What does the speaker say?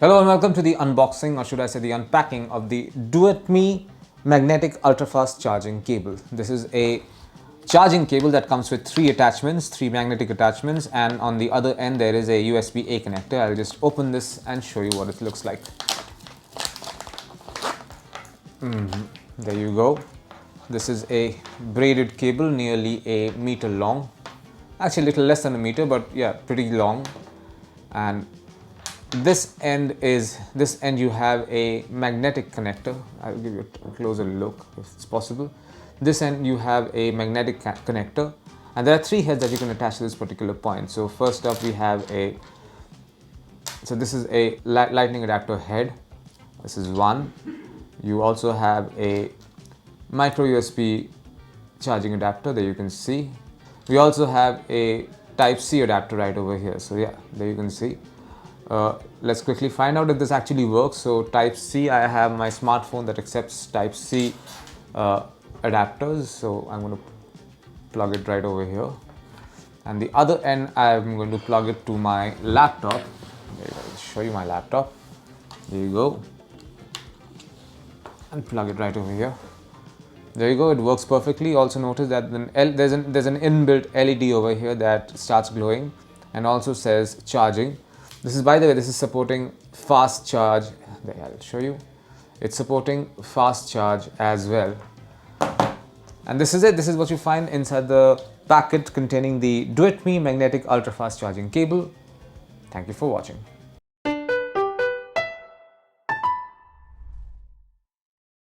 Hello and welcome to the unboxing, or should I say the unpacking, of the DUETMI magnetic ultra-fast charging cable. This is a charging cable that comes with three magnetic attachments, and on the other end there is a USB-A connector. I'll just open this and show you what it looks like. There you go. This is a braided cable, nearly a meter long. Actually a little less than a meter, but yeah, pretty long. And this end you have a magnetic connector. I'll give you a closer look if it's possible. This end you have a magnetic connector, and there are three heads that you can attach to this particular point. So first up we have this is a lightning adapter head. This is one. You also have a micro USB charging adapter, there you can see. We also have a Type-C adapter right over here. So yeah, there you can see. Let's quickly find out if this actually works. So Type-C, I have my smartphone that accepts Type-C adapters, so I'm going to plug it right over here, and the other end I'm going to plug it to my laptop. I'll show you my laptop. There you go, and plug it right over here. There you go, it works perfectly. Also notice that there's an inbuilt LED over here that starts glowing and also says charging. This is, by the way, this is supporting fast charge. There, I'll show you. It's supporting fast charge as well. And this is it. This is what you find inside the packet containing the DUETMI magnetic ultra-fast charging cable. Thank you for watching.